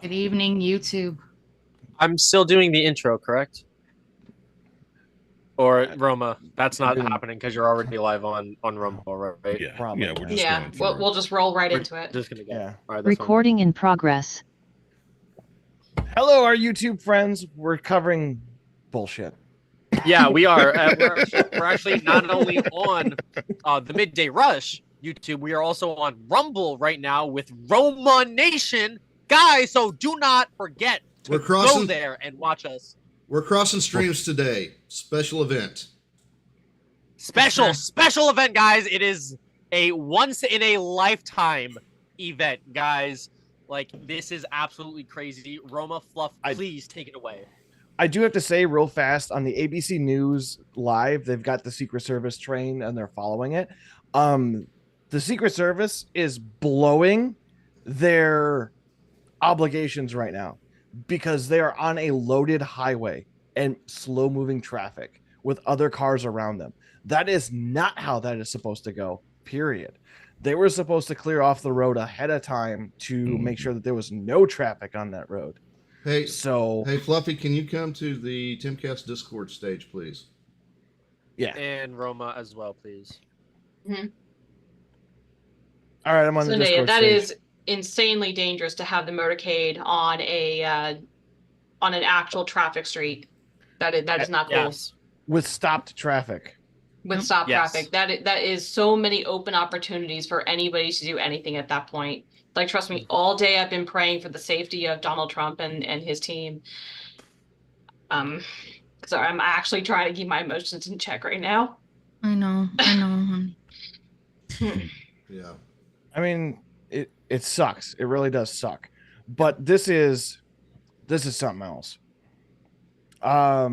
Good evening, YouTube. I'm still doing the intro, correct? Or Roma, that's not happening because you're already live on Rumble, right? Yeah, Probably. yeah, we're just going through. We'll just roll right We're into it. just gonna go. Yeah. All right, Recording in progress. Hello, our YouTube friends. We're covering bullshit. Yeah, we are. We're actually not only on the Midday Rush YouTube, we are also on Rumble right now with Roma Nation, guys. So do not forget to go there and watch us. We're crossing streams today. Special event. Special event, guys. It is a once in a lifetime event, guys. Like, this is absolutely crazy. Roma Fluff, please take it away. I do have to say real fast on the ABC News Live, they've got the Secret Service train and they're following it. The Secret Service is blowing their obligations right now because they are on a loaded highway and slow moving traffic with other cars around them. That is not how that is supposed to go, period. They were supposed to clear off the road ahead of time to make sure that there was no traffic on that road. Hey, Fluffy, can you come to the Timcast Discord stage, please? Yeah. And Roma as well, please. Mm-hmm. All right, I'm on the Discord that stage. is insanely dangerous to have the motorcade on an actual traffic street. That is not cool. Yes. With stopped traffic. With stopped traffic. That is so many open opportunities for anybody to do anything at that point. Like, trust me, all day I've been praying for the safety of Donald Trump and his team. So I'm actually trying to keep my emotions in check right now. I know. Yeah. I mean, it sucks. It really does suck. But this is something else. I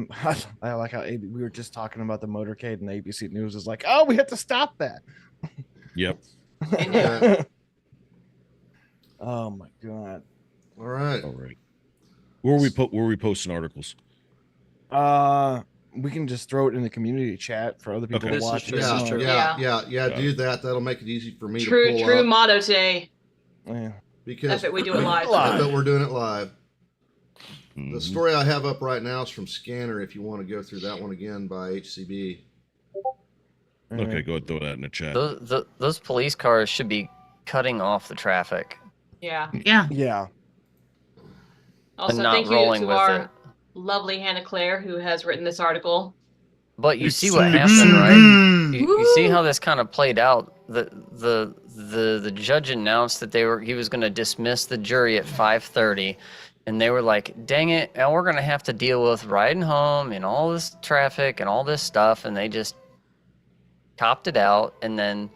like how we were just talking about the motorcade and ABC News is like, oh, we have to stop that. Yep. Oh my god. All right. Where are we posting articles? We can just throw it in the community chat for other people to watch. Yeah. Do that. That'll make it easy for me to pull True up. motto today. Yeah. Because we do it live. I bet we're doing it live. The story I have up right now is from Scanner. If you want to go through that one again by HCB. Okay, go ahead and throw that in the chat. Those police cars should be cutting off the traffic. Yeah. Also, not thank you rolling to with our it. lovely Hannah Claire who has written this article. But you see what happened, right? You see how this kind of played out. The judge announced that he was going to dismiss the jury at 5:30. And they were like, dang it, now we're going to have to deal with riding home and all this traffic and all this stuff. And they just topped it out. And then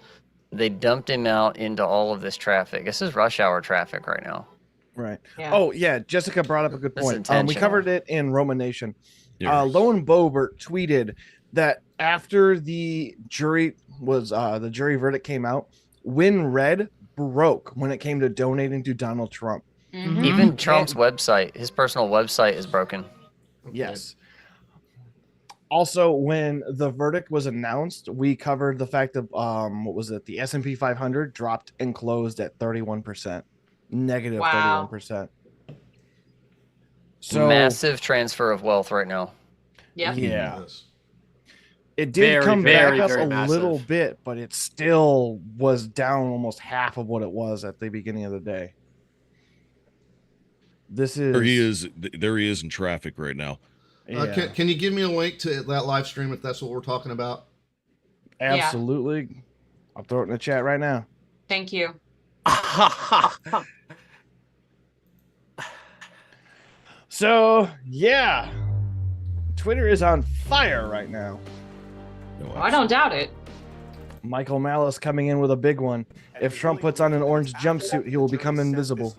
they dumped him out into all of this traffic. This is rush hour traffic right now. Right. Yeah. Oh, yeah. Jessica brought up a good point. We covered it in Roma Nation. Lone Bobert tweeted that after the jury verdict came out, Win Red broke when it came to donating to Donald Trump. Mm-hmm. Even Trump's website, his personal website is broken. Okay. Yes. Also, when the verdict was announced, we covered the fact that the S&P 500 dropped and closed at 31%, negative 31%. So massive transfer of wealth right now. Yep. Yeah. It did come back up a little bit, but it still was down almost half of what it was at the beginning of the day. There he is in traffic right now. Yeah. Can you give me a link to that live stream if that's what we're talking about? Absolutely. Yeah. I'll throw it in the chat right now. Thank you. So, yeah. Twitter is on fire right now. I don't doubt it. Michael Malice coming in with a big one. If Trump puts on an orange jumpsuit, he will become invisible.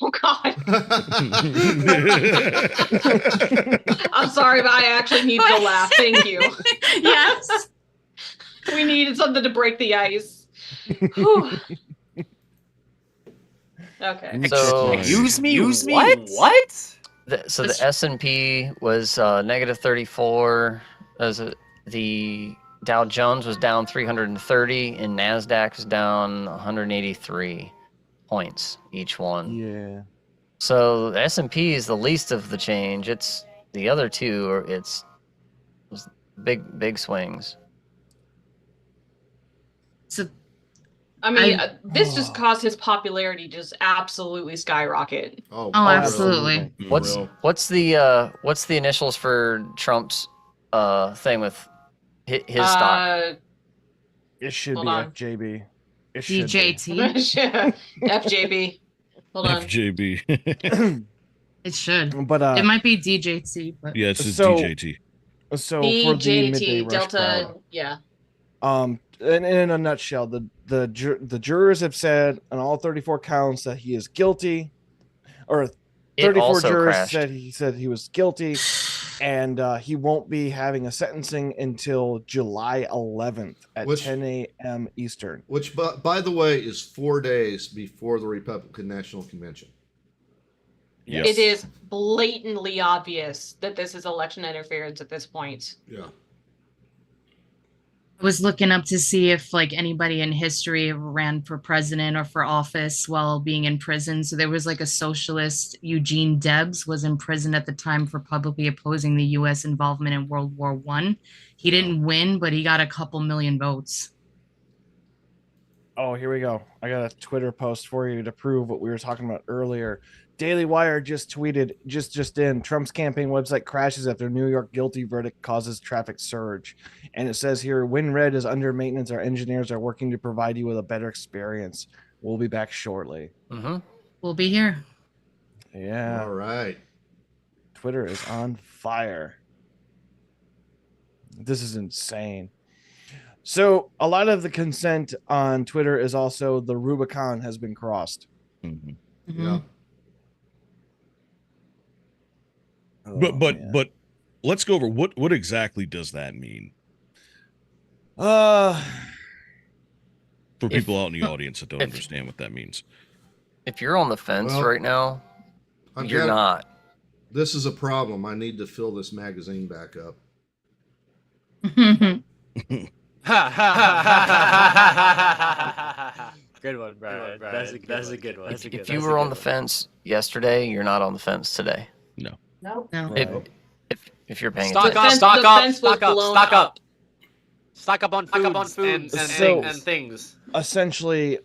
Oh, God. I'm sorry, but I actually needed to laugh. Thank you. Yes. We needed something to break the ice. Okay. So, Excuse me? What? So the S&P was negative 34. The Dow Jones was down 330, and NASDAQ was down 183. points each one. Yeah. So the S&P is the least of the change. It's the other two, or it's big swings. So I mean, this Oh. just caused his popularity to just absolutely skyrocket. Oh, absolutely. What's the initials for Trump's thing with his stock? It should Hold be on. FJB. It should be. DJT. FJB. Hold on. FJB. It should. But It might be DJT, but Yeah, it's just So- DJT. so for the midday DJT rush Delta. crowd, Yeah. in a nutshell, the jurors have said on all 34 counts that he is guilty, or It 34 also jurors crashed. said he was guilty, and he won't be having a sentencing until July 11th at Which- 10 a.m. Eastern. Which, by the way, is 4 days before the Republican National Convention. Yes. It is blatantly obvious that this is election interference at this point. Yeah. I was looking up to see if like anybody in history ran for president or for office while being in prison. So there was like a socialist, Eugene Debs, was in prison at the time for publicly opposing the U.S. involvement in World War I. He didn't win, but he got a couple million votes. Oh, here we go. I got a Twitter post for you to prove what we were talking about earlier. Daily Wire just tweeted, just in, Trump's campaign website crashes after New York guilty verdict causes traffic surge. And it says here, WinRed is under maintenance. Our engineers are working to provide you with a better experience. We'll be back shortly. Mm-hmm. We'll be here. Yeah. All right. Twitter is on fire. This is insane. So a lot of the consent on Twitter is also the Rubicon has been crossed. Mhm. Mhm. Yeah. Oh, But let's go over what exactly does that mean uh for If- people out in the audience that don't if- understand what that means. If you're on the fence Well, right now, I've you're got- not. This is a problem. I need to fill this magazine back up. Good one, Brian. That's a good one. If you were on the fence yesterday, you're not on the fence today. No. No. Right. If you're paying Stock attention. up, fence- stock the up, fence was stock up, blown stock up. up. Stock up on foods So- and things. Essentially,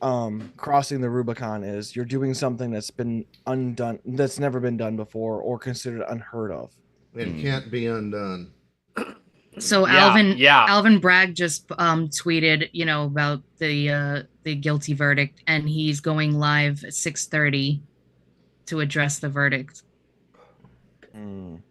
crossing the Rubicon is you're doing something that's been undone, that's never been done before, or considered unheard of. And can't be undone. So Yeah, yeah. Alvin Bragg just tweeted, about the guilty verdict, and he's going live at 6:30 to address the verdict. I'm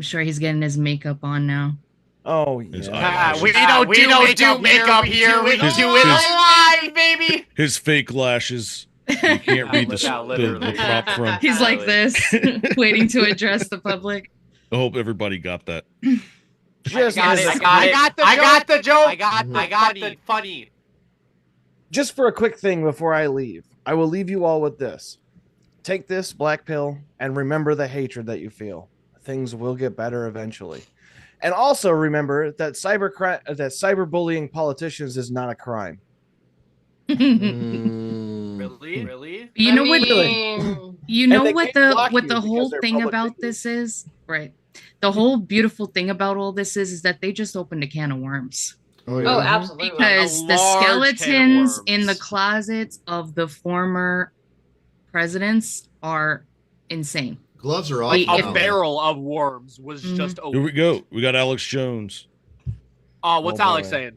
sure he's getting his makeup on now. Oh His yeah. eyelashes. We don't do makeup here. We His- do it his- live, baby. His fake lashes. You can't read Yeah, the literally. prop from. He's like this, waiting to address the public. I hope everybody got that. Just I as a- got the joke. I got the funny. just for a quick thing before I leave, I will leave you all with this. Take this black pill and remember the hatred that you feel. Things will get better eventually. And also remember that cyberbullying politicians is not a crime. Really? You know what? You And know they what can't the block what you the because whole they're thing public about figures. this is? Right. The whole beautiful thing about all this is that they just opened a can of worms. Oh, Oh, yeah. absolutely. Because A the large can of skeletons in the worms. closets of the former presidents are insane. Gloves are off. Wait, now. A barrel of worms was just Here open. we go. We got Alex Jones. What's Oh, Alex boy. saying?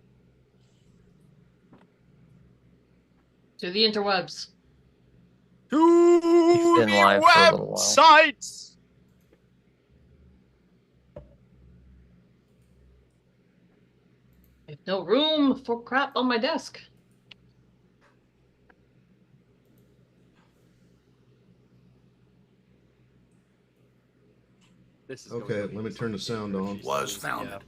To the interwebs. To been the live for a little while. websites. No room for crap on my desk. This is Okay, going to let me turn the sound on. Was founded.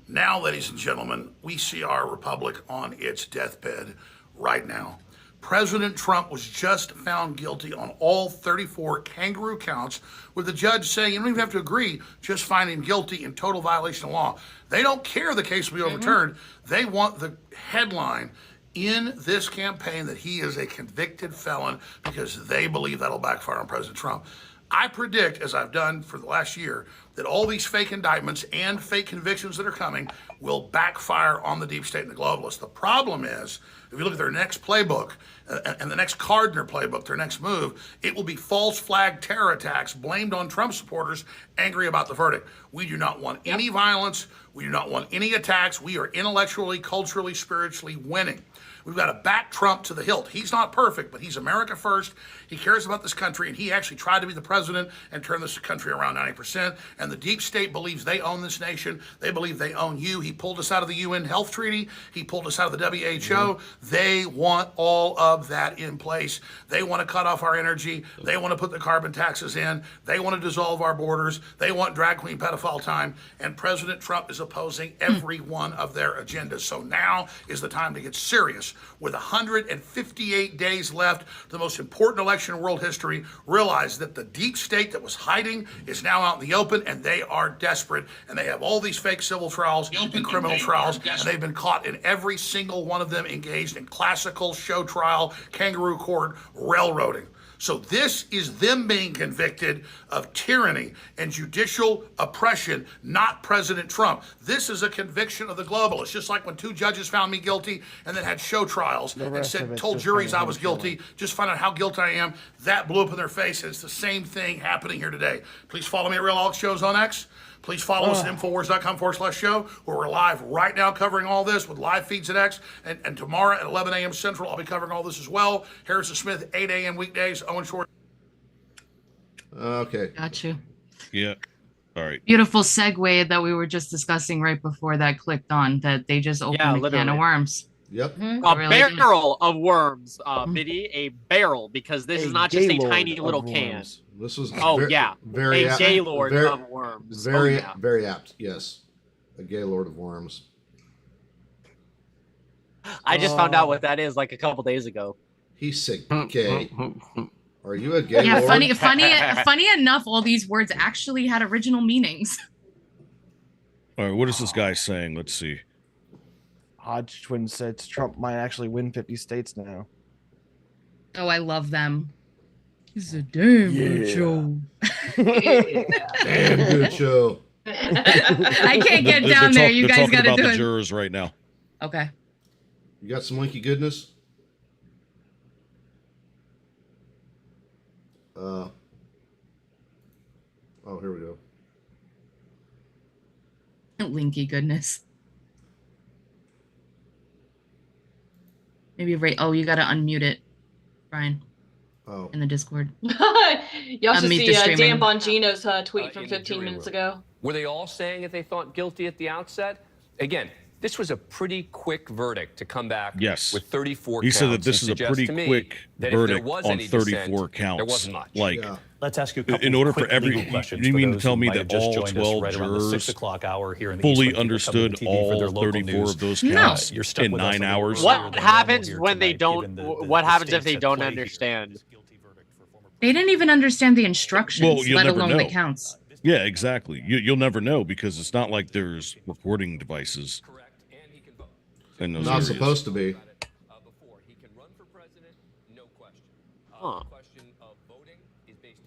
Now, ladies and gentlemen, we see our republic on its deathbed right now. President Trump was just found guilty on all 34 kangaroo counts, with the judge saying you don't even have to agree, just find him guilty in total violation of law. They don't care the case will be overturned. They want the headline in this campaign that he is a convicted felon because they believe that'll backfire on President Trump. I predict, as I've done for the last year, that all these fake indictments and fake convictions that are coming will backfire on the deep state and the globalists. The problem is, if you look at their next playbook and the next card in their playbook, their next move, it will be false flag terror attacks blamed on Trump supporters angry about the verdict. We do not want any violence. We do not want any attacks. We are intellectually, culturally, spiritually winning. We've got to back Trump to the hilt. He's not perfect, but he's America first. He cares about this country, and he actually tried to be the president and turn this country around 90%. And the deep state believes they own this nation. They believe they own you. He pulled us out of the UN Health Treaty. He pulled us out of the WHO. They want all of that in place. They want to cut off our energy. They want to put the carbon taxes in. They want to dissolve our borders. They want drag queen pedophile time. And President Trump is opposing every one of their agendas. So now is the time to get serious. With 158 days left, the most important election in world history, realize that the deep state that was hiding is now out in the open, and they are desperate. And they have all these fake civil trials and criminal trials, and they've been caught in every single one of them engaged in classical show trial, kangaroo court, railroading. So this is them being convicted of tyranny and judicial oppression, not President Trump. This is a conviction of the globalists, just like when two judges found me guilty and then had show trials and told juries I was guilty, just find out how guilty I am. That blew up in their face, and it's the same thing happening here today. Please follow me at Real Alex Shows on X. Please follow us at Infowars.com/show, where we're live right now covering all this with live feeds at X. And tomorrow at 11 a.m. Central, I'll be covering all this as well. Harrison Smith, 8 a.m. weekdays. Owen Short. Okay. Got you. Yeah. All right. Beautiful segue that we were just discussing right before that clicked on, that they just opened a can literally. of worms. Yep. A Really barrel of worms, Biddy, a barrel, because this is not just a tiny little can. This was very apt, gaylord of worms. Very apt. Yes, a gaylord of worms. I just found out what that is like a couple days ago. He's sick. Gay. Are you a gaylord? Yeah, funny enough, all these words actually had original meanings. All right. What is this guy saying? Let's see. Hodge Twin said Trump might actually win 50 states now. Oh, I love them. He's a damn good show. Damn good show. I can't get down there. You guys got to do the it. jurors right now. Okay. You got some winky goodness? Oh, here we go. Linky goodness. Maybe right. Oh, you got to unmute it, Brian. Oh. In the Discord. Y'all should Unmute see the streaming. Dan Bongino's tweet from 15 minutes ago. Were they all saying that they thought guilty at the outset? Again, this was a pretty quick verdict to come back with 34 He counts. said that this is a pretty quick verdict on 34 counts. There wasn't much. Like, let's ask you a couple in order quick for every, legal questions you for mean to those tell who me might have that just all joined us 12 right around the jurors 6 o'clock hour here in the fully East Wing, understood covering TV for their all local 34 news. of those No. counts You're stuck in with us 9 a little hours? earlier What than happens normal when they here don't? tonight, given What happens states if they at don't play here. understand? They didn't even understand the instructions, Well, you'll let never alone the know. counts. Yeah, exactly. You'll never know because it's not like there's recording devices. In those Not areas. supposed to be. Huh.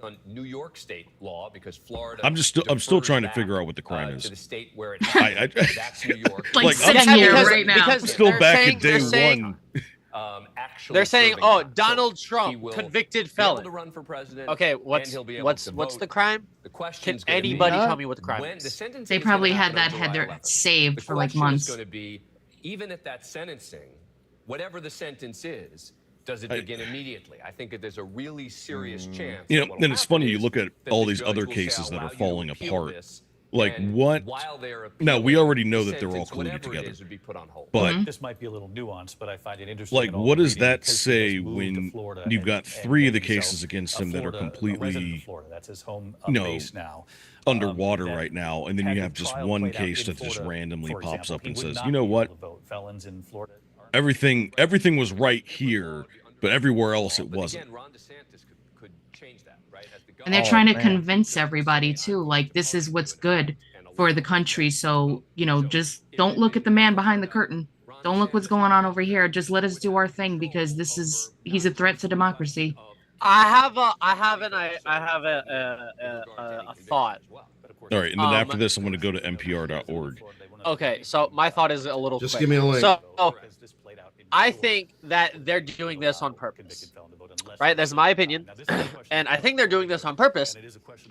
On New York state law, because Florida. I'm still trying to figure out what the crime is. To the state where it I- that's New York. Like, Like, sitting I'm here still- right now. I'm still they're back saying- at day they're saying- one. Actually They're saying, serving "Oh, time. Donald So he Trump, will convicted be able felon." to run for president, Okay, and what's he'll be able what's to what's vote. the crime? The Can question's gonna be anybody Yeah. tell me what the crime when the is? sentencing They is gonna probably had happen on that July header 11th. saved The for like question months. is going to be, even at that sentencing, whatever the sentence is, does it begin immediately? I think that there's a really serious chance. You that know, what'll and it's funny, happen you is look at that all the these judge other will cases say, that "I'll are allow you falling to appeal apart. this," Like, and what? while they're No, we appealing, already know the that they're all sentence, colluded whatever it together. is, would be put on hold. But This might be a little nuanced, but I find it interesting. like, in all what the does reading, that because he say has moved to when Florida you've and- got and 3 of the made himself cases against a him that are Florida- a resident completely, of Florida. That's his home you know, base now. underwater that right now, and then had you the have just trial one played out case in that just Florida, randomly for pops example, up he and would says, not you know be what? able to vote. Felons in Florida aren't- Everything was right here, but everywhere else it But wasn't. again, Ron DeSantis could change that, right? As the And they're Oh, trying to man. convince everybody too, like this is what's good for the country. So, you know, just don't look at the man behind the curtain. Ron Don't look what's going on over here. Just let us do our thing because he's a threat to democracy. I have a thought. All right, and then after this, I'm going to go to NPR.org. Okay, so my thought is a little Just quick. give me a link. So I think that they're doing this on purpose, right? That's my opinion, and I think they're doing this on purpose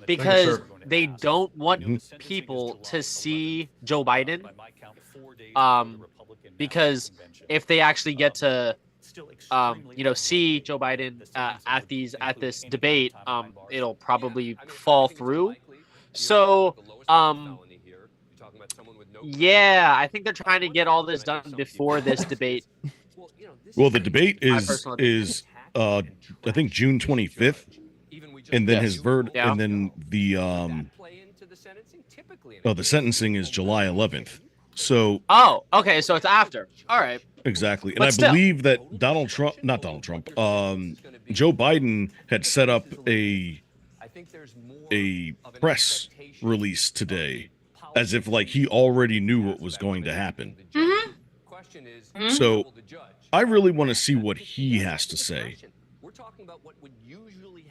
because they don't want people to see Joe Biden. Because if they actually get to see Joe Biden at this debate, it'll probably fall through. So, yeah, I think they're trying to get all this done before this debate. Well, the debate is I think June 25th, and then and then the sentencing is July 11th. So okay, so it's after. All right. Exactly. And I believe that Joe Biden had set up a press release today as if like he already knew what was going to happen. So I really want to see what he has to say.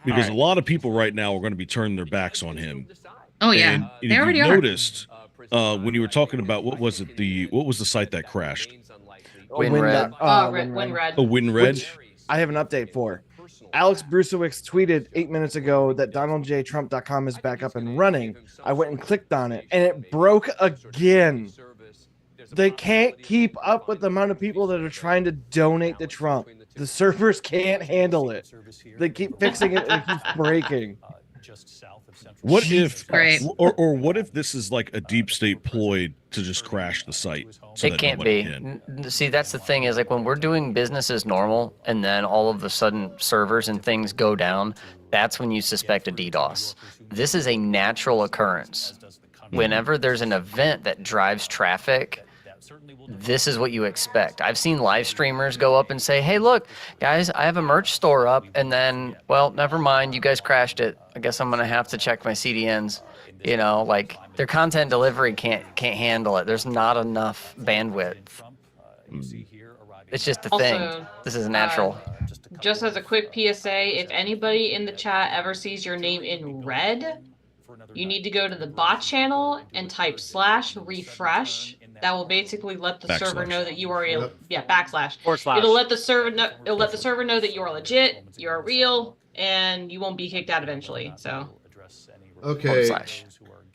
Because a lot of people right now are going to be turning their backs on him. Oh yeah. And They already are. Noticed when you were talking about what was the site that crashed? WinRed. WinRed. Oh, WinRed. I have an update for. Alex Brusowicz tweeted 8 minutes ago that DonaldJTrump.com is back up and running. I went and clicked on it, and it broke again. They can't keep up with the amount of people that are trying to donate to Trump. The servers can't handle it. They keep fixing it and it keeps breaking. What if, Great. or what if this is like a deep state ploy to just crash the site? So It can't be. See, that's the thing is like when we're doing business as normal and then all of a sudden servers and things go down, that's when you suspect a DDoS. This is a natural occurrence. Whenever there's an event that drives traffic, this is what you expect. I've seen live streamers go up and say, hey, look, guys, I have a merch store up. And then, well, never mind. You guys crashed it. I guess I'm going to have to check my CDNs. You know, like their content delivery can't handle it. There's not enough bandwidth. It's just the thing. This is natural. Just as a quick PSA, if anybody in the chat ever sees your name in red, you need to go to the bot channel and type /refresh. That will basically let the server know that you are /. It'll let the server know. It'll let the server know that you are legit, you are real, and you won't be kicked out eventually. So. Okay.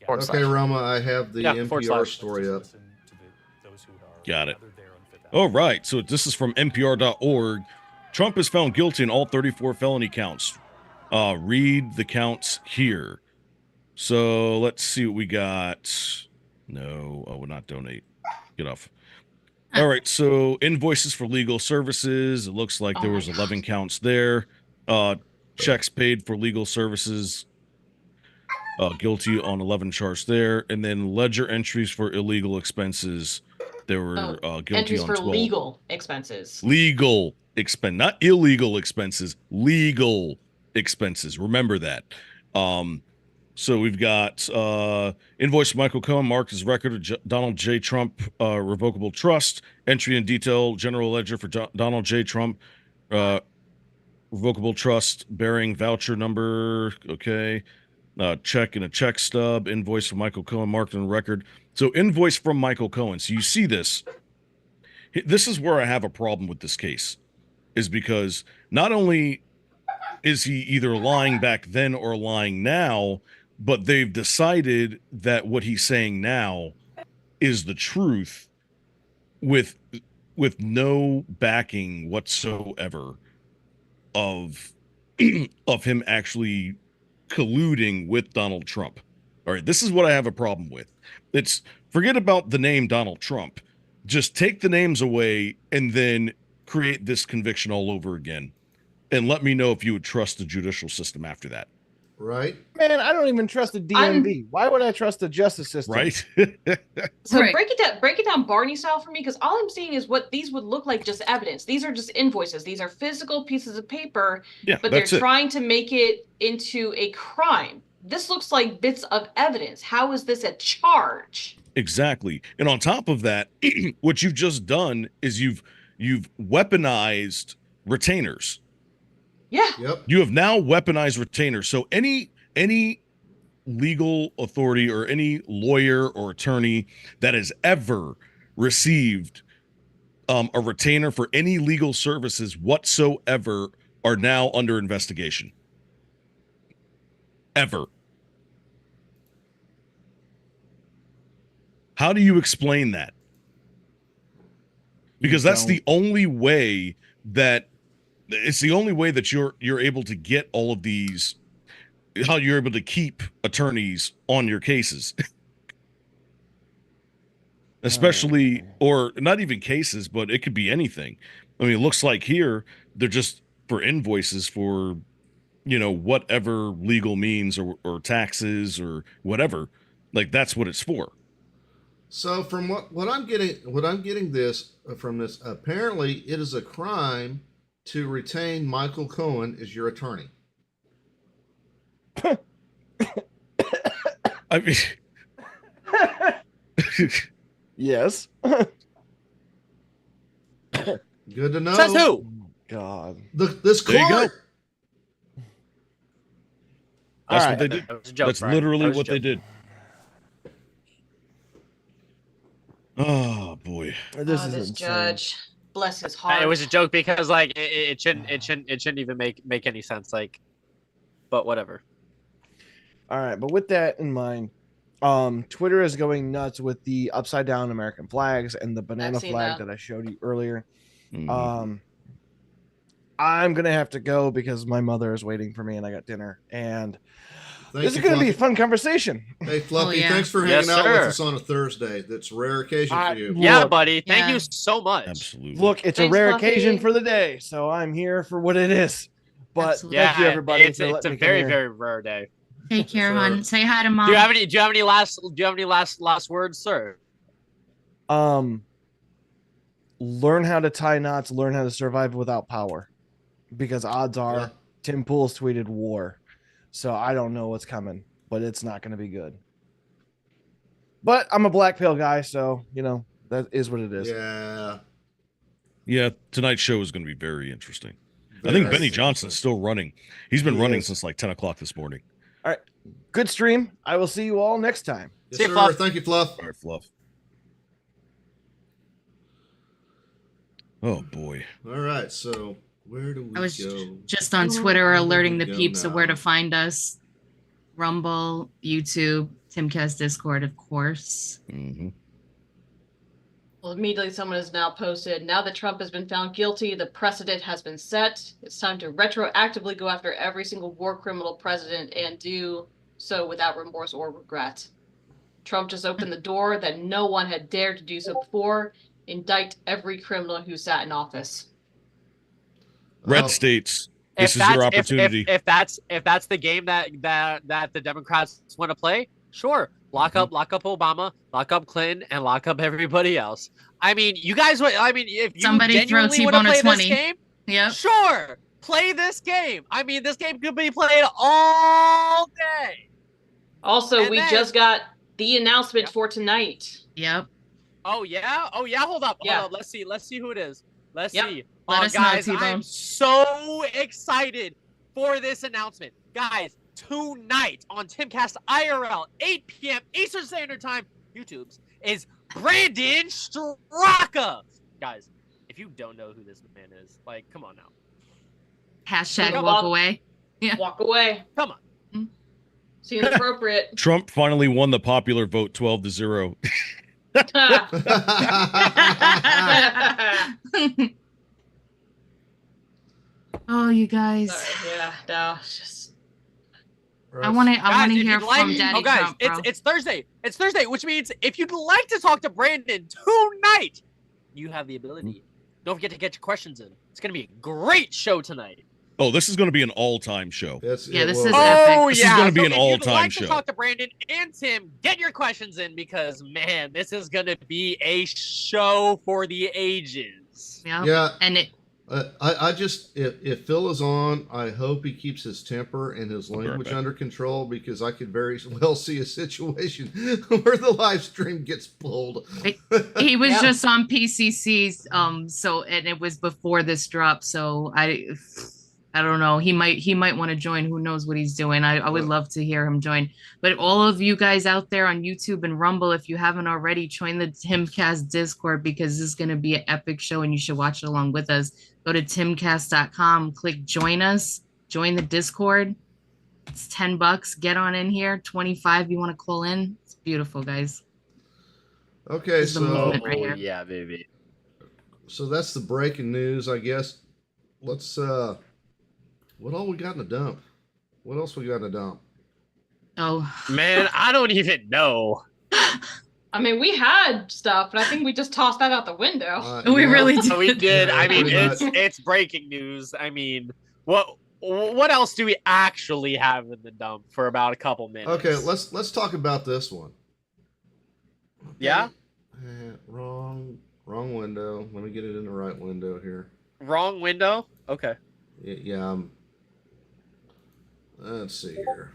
Okay, Roma, I have the NPR story up. Got it. All right. So this is from NPR.org. Trump is found guilty in all 34 felony counts. Read the counts here. So let's see what we got. No, I will not donate. Get off. All right. So invoices for legal services. It looks like there was 11 counts there. Checks paid for legal services. Guilty on 11 charges there. And then ledger entries for illegal expenses. There were guilty entries on for 12. legal expenses. Legal expense, not illegal expenses. Legal expenses. Remember that. So we've got invoice from Michael Cohen marked as record of Donald J. Trump revocable trust. Entry in detail, general ledger for Donald J. Trump revocable trust bearing voucher number. Okay. Check in a check stub. Invoice from Michael Cohen marked on record. So invoice from Michael Cohen. So you see this. This is where I have a problem with this case, is because not only is he either lying back then or lying now, but they've decided that what he's saying now is the truth with no backing whatsoever of him actually colluding with Donald Trump. All right, this is what I have a problem with. It's forget about the name Donald Trump. Just take the names away and then create this conviction all over again. And let me know if you would trust the judicial system after that. Right. Man, I don't even trust the DMV. Why would I trust the justice system? Right. So break it down Barney style for me, because all I'm seeing is what these would look like, just evidence. These are just invoices. These are physical pieces of paper, but they're trying to make it into a crime. This looks like bits of evidence. How is this a charge? Exactly. And on top of that, what you've just done is you've weaponized retainers. Yeah. Yep. You have now weaponized retainers. So any legal authority or any lawyer or attorney that has ever received a retainer for any legal services whatsoever are now under investigation. Ever. How do you explain that? Because that's the only way that it's the only way that you're able to get all of these, how you're able to keep attorneys on your cases. Especially, or not even cases, but it could be anything. I mean, it looks like here they're just for invoices for, whatever legal means or taxes or whatever. Like that's what it's for. So from what I'm getting this from this, apparently it is a crime to retain Michael Cohen as your attorney. I mean, yes. Good to know. Says who? God. This There you go. court. That's All what they right. did. That was a joke, That's Brian. literally That was a what they joke. did. Oh boy. This Oh, is this insane. judge. Bless his heart. It was a joke because like it shouldn't even make any sense. Like, but whatever. All right, but with that in mind, Twitter is going nuts with the upside down American flags and the banana I've seen flag that. that I showed you earlier. Mhm. I'm gonna have to go because my mother is waiting for me and I got dinner. And Thank this is you, gonna be a Fluffy. fun conversation. Hey, Fluffy, yeah. thanks for Yes, hanging out with sir. us on a Thursday. That's a rare occasion for you. Yeah, Look, buddy. Thank Yeah. you so much. Absolutely. Look, it's Thanks, a rare Fluffy. occasion for the day, so I'm here for what it is. But Absolutely. Yeah, thank you everybody It's for a letting me come very here. very rare day. Take care, Sure. hon. Say hi to mom. Do you have any last words, sir? Learn how to tie knots, learn how to survive without power. Because odds are Yeah. Tim Pool's tweeted war. So I don't know what's coming, but it's not going to be good. But I'm a black pill guy, so that is what it is. Yeah. Yeah, tonight's show is going to be very interesting. I Very think Benny Johnson's interesting. still running. He's been He running is. since like 10 o'clock this morning. All right. Good stream. I will see you all next time. Yes, See you, sir. Fluff. Thank you, Fluff. All right, Fluff. Oh boy. All right, so where do we I was go? just on Where Twitter do alerting we the go peeps of where now? to find us. Rumble, YouTube, Timcast Discord, of course. Hmm. Well, immediately someone has now posted, now that Trump has been found guilty, the precedent has been set. It's time to retroactively go after every single war criminal president and do so without remorse or regret. Trump just opened the door that no one had dared to do so before. Indict every criminal who sat in office. Red Oh, states. If This is your that's- opportunity. If that's the game that the Democrats want to play, sure. Lock up Obama, lock up Clinton, and lock up everybody else. I mean, you guys. I mean, if you Somebody throw genuinely want to T-Bone a play 20. this game, Yep. sure, play this game. I mean, this game could be played all day. Also, And we then- just got the announcement for tonight. Yep. Oh yeah. Hold up. Yeah. Hold up. Let's see who it is. Let's Yep. see. Let us know, Guys, T-Bone. I'm so excited for this announcement. Guys, tonight on Timcast IRL, 8 p.m. Eastern Standard Time, YouTube's, is Brandon Straka. Guys, if you don't know who this man is, like, come on now. Hashtag Come walk on. away. Walk away. Come on. Seems appropriate. Trump finally won the popular vote 12-0. Oh, you guys. Sorry, yeah, no, it's just I want to Guys, if hear you'd like, from Daddy guys, Trump, bro. it's Thursday. It's Thursday, which means if you'd like to talk to Brandon tonight, you have the ability. Don't forget to get your questions in. It's gonna be a great show tonight. Oh, this is going to be an all-time show. That's, Yeah, this well, is Oh This is yeah, gonna be so an if all-time you'd like show. to talk to Brandon and Tim, get your questions in because man, this is gonna be a show for the ages. Yep. Yeah. And I just if Phil is on, I hope he keeps his temper and his I'll be right language back. under control, because I could very well see a situation where the live stream gets pulled. He was Yeah. just on PCC's, so and it was before this drop, so I don't know. He might want to join. Who knows what he's doing? I would love to hear him join. But all of you guys out there on YouTube and Rumble, if you haven't already, join the Timcast Discord, because this is going to be an epic show and you should watch it along with us. Go to timcast.com, click join us, join the Discord. It's $10. Get on in here. 25 you want to call in. It's beautiful, guys. Okay, This is the movement right here. yeah, baby. so that's the breaking news, I guess. Let's what all we got in the dump? What else we got in the dump? Oh, Man, I don't even know. I mean, we had stuff, but I think we just tossed that out the window. we yeah. really did. We did. Yeah, I mean, pretty much. it's breaking news. I mean, what else do we actually have in the dump for about a couple minutes? Okay, let's talk about this one. Yeah? Wrong window. Let me get it in the right window here. Wrong window? Okay. Yeah. Let's see here.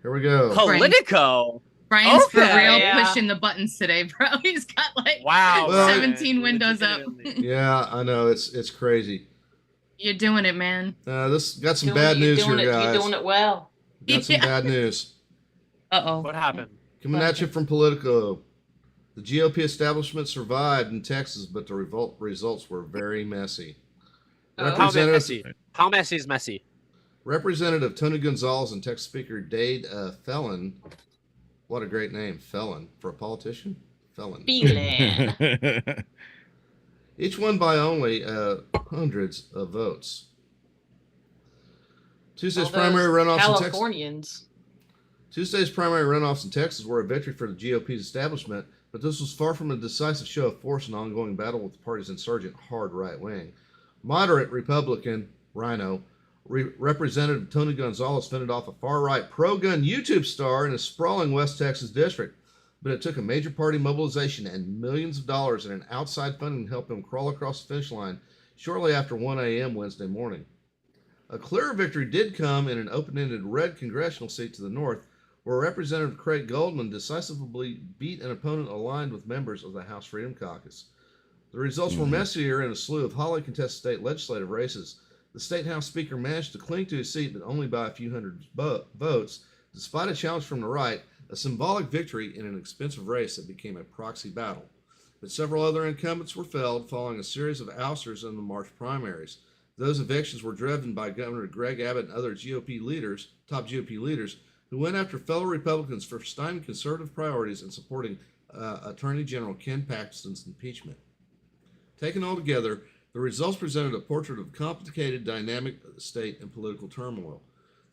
Here we go. Politico. Brian's for Okay. real Yeah. pushing the buttons today, bro. He's got like Wow. Well, 17 windows up. Legitimately. Yeah, I know it's crazy. You're doing it, man. This got some Doing bad it, news you're doing here, it, guys. You're doing it well. Got some Yeah. bad news Uh-oh. What happened? coming at you from Politico. The GOP establishment survived in Texas, but the results were very messy. Oh. How messy? How messy is messy? Representative Tony Gonzalez and Texas Speaker Dade Felon. What a great name, Felon, for a politician. Felon. Feeling. Each won by only hundreds of votes. Tuesday's All primary those runoffs in Texas. Californians. Tuesday's primary runoffs in Texas were a victory for the GOP's establishment, but this was far from a decisive show of force in an ongoing battle with the party's insurgent hard right wing. Moderate Republican Rhino Representative Tony Gonzalez fended off a far-right pro-gun YouTube star in a sprawling West Texas district, but it took a major party mobilization and millions of dollars in an outside funding to help him crawl across the finish line shortly after 1 a.m. Wednesday morning. A clearer victory did come in an open-ended red congressional seat to the north, where Representative Craig Goldman decisively beat an opponent aligned with members of the House Freedom Caucus. The results were messier in a slew of hotly contested state legislative races. The State House Speaker managed to cling to his seat, but only by a few hundred votes, despite a challenge from the right, a symbolic victory in an expensive race that became a proxy battle. But several other incumbents were felled following a series of ousters in the March primaries. Those evictions were driven by Governor Greg Abbott and other top GOP leaders, who went after fellow Republicans for stymieing conservative priorities and supporting Attorney General Ken Paxton's impeachment. Taken all together, the results presented a portrait of complicated, dynamic state and political turmoil.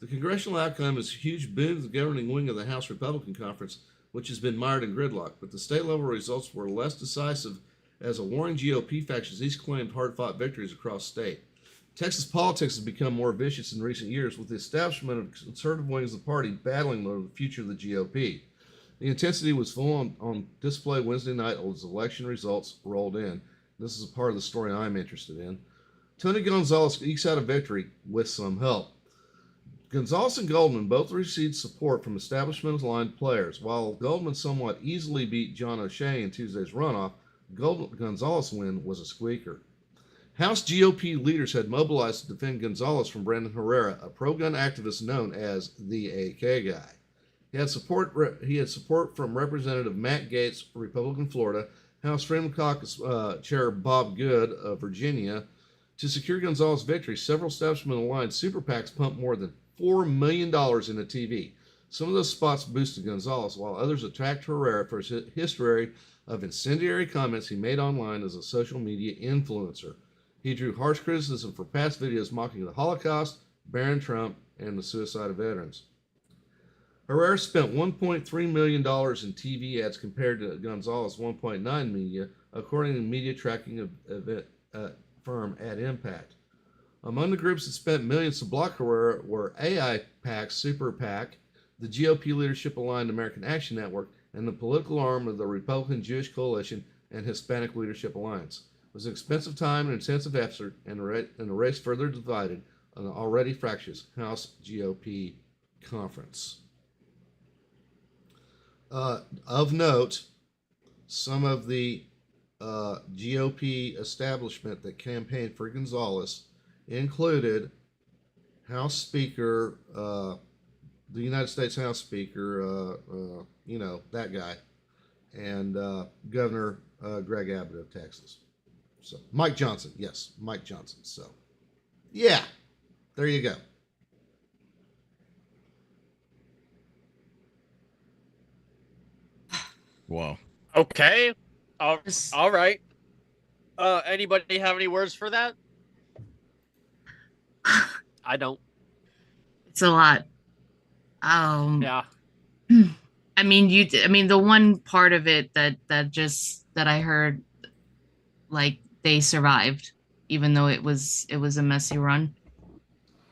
The congressional outcome is a huge boon to the governing wing of the House Republican Conference, which has been mired in gridlock, but the state-level results were less decisive as a warring GOP factions each claimed hard-fought victories across state. Texas politics has become more vicious in recent years, with the establishment of conservative wings of the party battling over the future of the GOP. The intensity was full on display Wednesday night as election results rolled in. This is a part of the story I'm interested in. Tony Gonzalez ekes out a victory with some help. Gonzalez and Goldman both received support from establishment-aligned players. While Goldman somewhat easily beat John O'Shea in Tuesday's runoff, Gonzalez' win was a squeaker. House GOP leaders had mobilized to defend Gonzalez from Brandon Herrera, a pro-gun activist known as the AK guy. He had support from Representative Matt Gaetz, Republican Florida, House Freedom Caucus Chair Bob Good of Virginia. To secure Gonzalez's victory, several establishment-aligned super PACs pumped more than $4 million into TV. Some of those spots boosted Gonzalez, while others attacked Herrera for his history of incendiary comments he made online as a social media influencer. He drew harsh criticism for past videos mocking the Holocaust, Barron Trump, and the suicide of veterans. Herrera spent $1.3 million in TV ads compared to Gonzalez's $1.9 million, according to media tracking firm Ad Impact. Among the groups that spent millions to block Herrera were AI PAC, Super PAC, the GOP Leadership Aligned American Action Network, and the political arm of the Republican Jewish Coalition and Hispanic Leadership Alliance. It was an expensive time and intensive effort, and the race further divided an already fractious House GOP conference. Of note, some of the GOP establishment that campaigned for Gonzalez included House Speaker, the United States House Speaker, that guy, and Governor Greg Abbott of Texas. So Mike Johnson, yes, Mike Johnson. So, yeah, there you go. Wow. Okay. All right. Anybody have any words for that? I don't. It's a lot. Yeah. I mean, the one part of it that I heard, like, they survived, even though it was a messy run.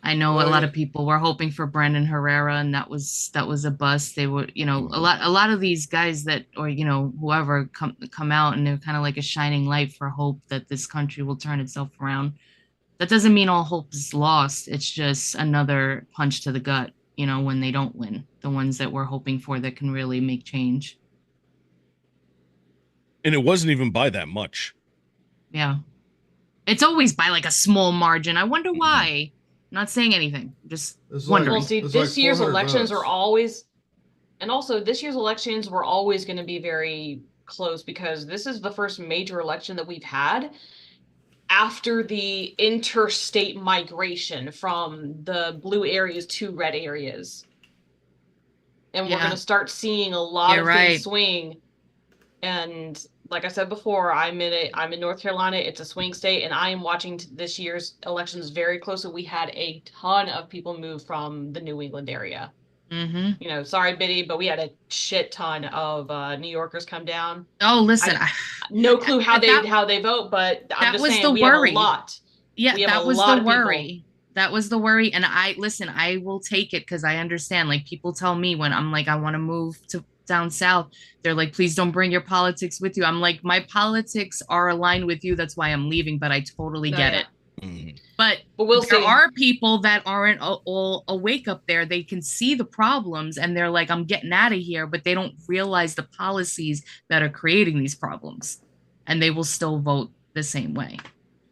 I know a lot of people were hoping for Brandon Herrera, and that was a bust. They were, a lot of these guys that, or whoever come out, and they're kind of like a shining light for hope that this country will turn itself around. That doesn't mean all hope is lost. It's just another punch to the gut, when they don't win. The ones that we're hoping for that can really make change. And it wasn't even by that much. Yeah. It's always by like a small margin. I wonder why. Not saying anything. Just wondering. Well, see, this year's elections are always, and also this year's elections were always going to be very close because this is the first major election that we've had after the interstate migration from the blue areas to red areas. And we're going to start seeing a lot of things swing. And like I said before, I'm in North Carolina. It's a swing state, and I am watching this year's elections very closely. We had a ton of people move from the New England area. Mm-hmm. Sorry, Biddy, but we had a shit ton of New Yorkers come down. Oh, listen, no clue how they vote, but I'm just saying we have a lot. Yeah, that was the worry. That was the worry, and I will take it because I understand. Like, people tell me when I'm like, I want to move to down south, they're like, please don't bring your politics with you. I'm like, my politics are aligned with you, that's why I'm leaving, but I totally get it. But there are people that aren't all awake up there. They can see the problems and they're like, I'm getting out of here, but they don't realize the policies that are creating these problems, and they will still vote the same way.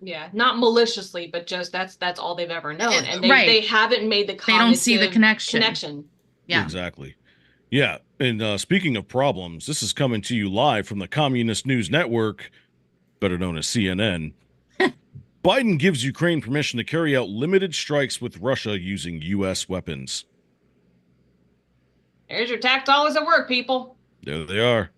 Yeah, not maliciously, but just that's all they've ever known, and they haven't made the they don't see the connection. Yeah, exactly. Yeah, and speaking of problems, this is coming to you live from the Communist News Network, better known as CNN. Biden gives Ukraine permission to carry out limited strikes with Russia using U.S. weapons. There's your tax dollars at work, people. There they are.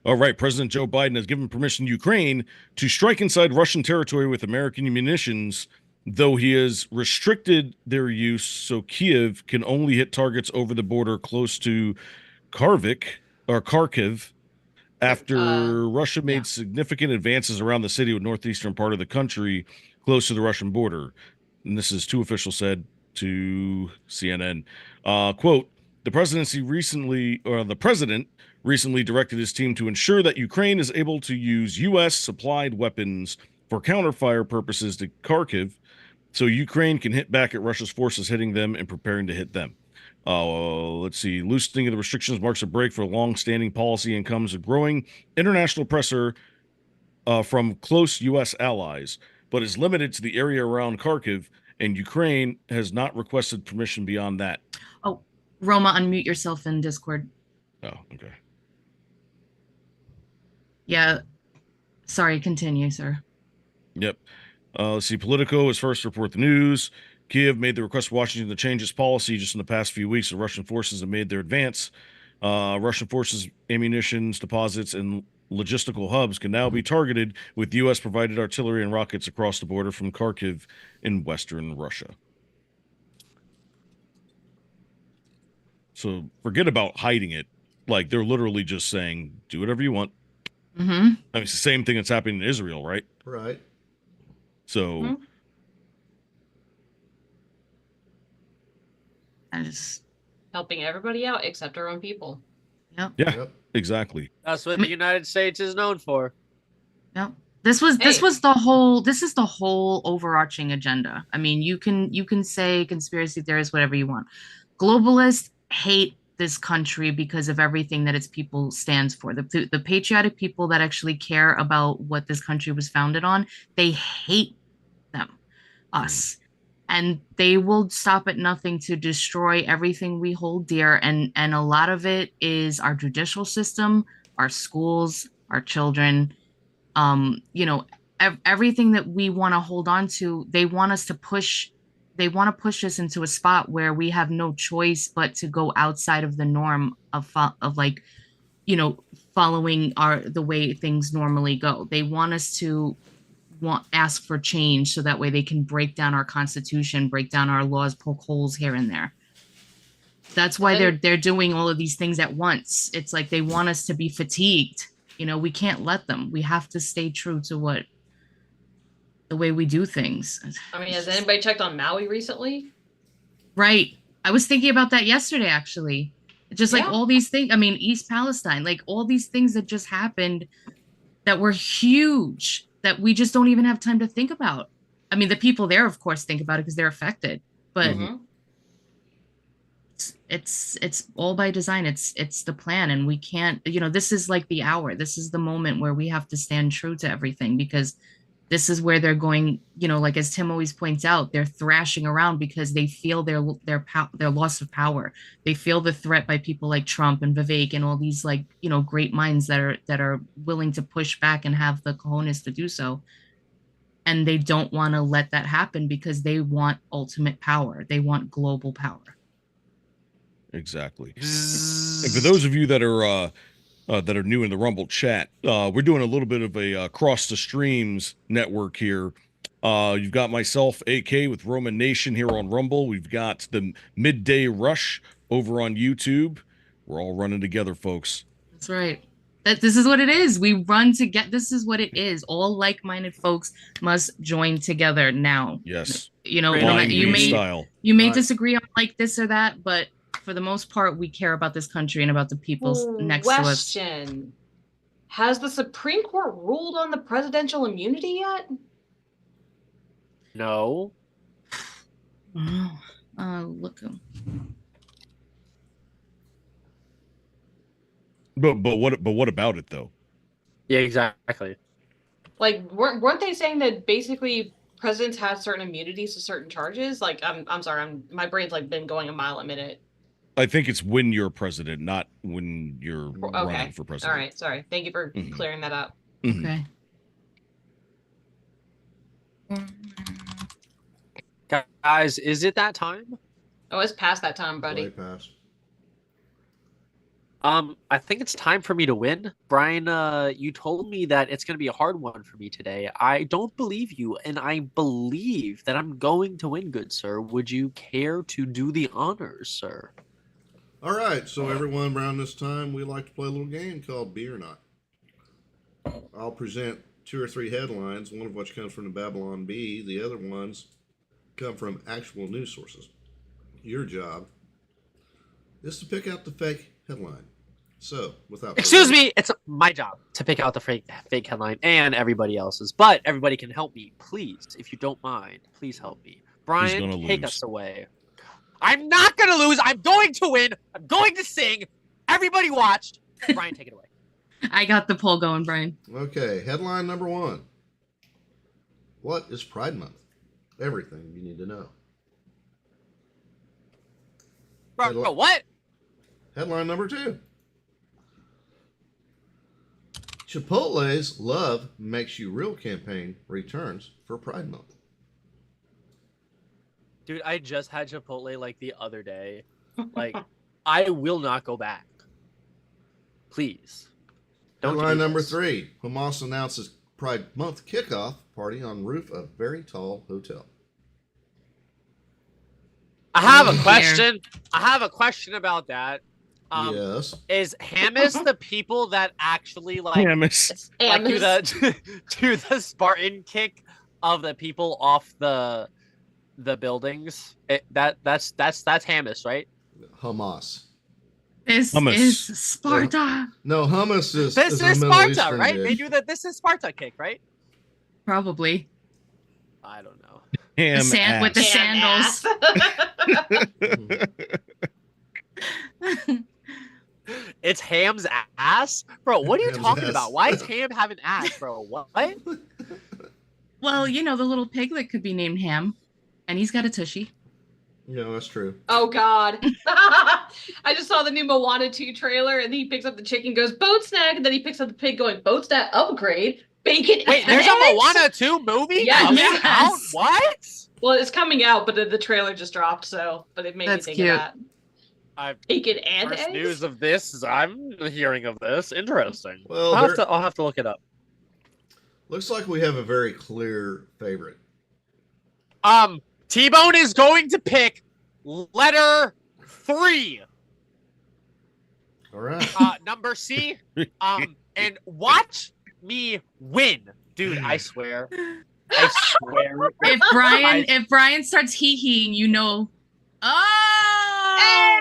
All right, President Joe Biden has given permission to Ukraine to strike inside Russian territory with American munitions, though he has restricted their use so Kiev can only hit targets over the border close to Kharkiv after Russia made significant advances around the city of northeastern part of the country close to the Russian border. And this is two officials said to CNN. Quote, the president recently directed his team to ensure that Ukraine is able to use U.S. supplied weapons for counterfire purposes to Kharkiv, so Ukraine can hit back at Russia's forces hitting them and preparing to hit them. Let's see. Loosening of the restrictions marks a break for a long-standing policy and comes a growing international pressure from close U.S. allies, but is limited to the area around Kharkiv, and Ukraine has not requested permission beyond that. Oh, Roma, unmute yourself in Discord. Oh, okay. Yeah. Sorry, continue, sir. Yep. Let's see. Politico is first to report the news. Kiev made the request to Washington to change its policy just in the past few weeks. The Russian forces have made their advance. Russian forces' ammunitions deposits and logistical hubs can now be targeted with U.S.-provided artillery and rockets across the border from Kharkiv in western Russia. So forget about hiding it. Like, they're literally just saying, do whatever you want. Mm-hmm. I mean, it's the same thing that's happening in Israel, right? Right. So... And just helping everybody out except our own people. Yep. Yeah, exactly. That's what the United States is known for. Yep. This is the whole overarching agenda. I mean, you can say conspiracy theorists, whatever you want. Globalists hate this country because of everything that its people stands for. The patriotic people that actually care about what this country was founded on, they hate them, us. And they will stop at nothing to destroy everything we hold dear. And a lot of it is our judicial system, our schools, our children, you know, everything that we want to hold on to. They want to push us into a spot where we have no choice but to go outside of the norm of like, you know, following the way things normally go. They want us to ask for change so that way they can break down our constitution, break down our laws, poke holes here and there. That's why they're doing all of these things at once. It's like they want us to be fatigued. You know, we can't let them. We have to stay true to the way we do things. I mean, has anybody checked on Maui recently? Right. I was thinking about that yesterday, actually. Just like all these things. I mean, East Palestine, like all these things that just happened that were huge that we just don't even have time to think about. I mean, the people there, of course, think about it because they're affected, but it's all by design. It's the plan, and we can't. You know, this is like the hour. This is the moment where we have to stand true to everything because this is where they're going. You know, like as Tim always points out, they're thrashing around because they feel their loss of power. They feel the threat by people like Trump and Vivek and all these like, you know, great minds that are willing to push back and have the cojones to do so. And they don't want to let that happen because they want ultimate power. They want global power. Exactly. And for those of you that are new in the Rumble chat, we're doing a little bit of a cross the streams network here. You've got myself, AK, with Roman Nation here on Rumble. We've got the Midday Rush over on YouTube. We're all running together, folks. That's right. This is what it is. We run to get. This is what it is. All like-minded folks must join together now. Yes. You know, you may disagree on like this or that, but for the most part, we care about this country and about the people next to us. Question: has the Supreme Court ruled on the presidential immunity yet? No. Look. But what about it though? Yeah, exactly. Like, weren't they saying that basically presidents have certain immunities to certain charges? Like, I'm sorry, my brain's like been going a mile a minute. I think it's when you're president, not when you're running for president. All right, sorry. Thank you for clearing that up. Okay. Guys, is it that time? Oh, it's past that time, buddy. Way past. I think it's time for me to win. Brian, you told me that it's going to be a hard one for me today. I don't believe you, and I believe that I'm going to win, good sir. Would you care to do the honors, sir? All right, so everyone around this time, we like to play a little game called Be or Not. I'll present 2 or 3 headlines, one of which comes from the Babylon Bee. The other ones come from actual news sources. Your job is to pick out the fake headline. So, without Excuse me, it's my job to pick out the fake headline and everybody else's. But everybody can help me, please, if you don't mind. Please help me. Brian, take us away. I'm not going to lose. I'm going to win. I'm going to sing. Everybody watched. Brian, take it away. I got the poll going, Brian. Okay, headline number 1. What is Pride Month? Everything you need to know. Bro, what? Headline number 2. Chipotle's Love Makes You Real campaign returns for Pride Month. Dude, I just had Chipotle like the other day. Like, I will not go back. Please. Headline number 3. Hamas announces Pride Month kickoff party on roof of very tall hotel. I have a question. I have a question about that. Yes. Is Hamas the people that actually like do the Spartan kick of the people off the buildings? That's Hamas, right? Hamas. This Hummus. is Sparta. No, hummus is This is a is Middle Sparta, Eastern right? dish. They do the This is Sparta cake, right? Probably. I don't know. Ham With the ass. sandals. It's Ham's ass? Bro, what are you Ham's talking ass. about? Why is Ham having ass, bro? What? Well, you know, the little piglet could be named Ham, and he's got a tushy. No, that's true. Oh God. I just saw the new Moana 2 trailer and he picks up the chicken, goes boat snack, and then he picks up the pig going boat snack upgrade. Bacon. Wait, and there's a eggs? Moana 2 movie? Yes. Coming Yes. out? What? Well, it's coming out, but the trailer just dropped, so but it made That's me think cute. of that. Bacon and First eggs? news of this, I'm hearing of this. Interesting. Well, I'll have to look it up. looks like we have a very clear favorite. T-Bone is going to pick letter 3. All right. Number C. And watch me win. Dude, I swear. I swear. If Brian starts hee-heeing, you know. Oh!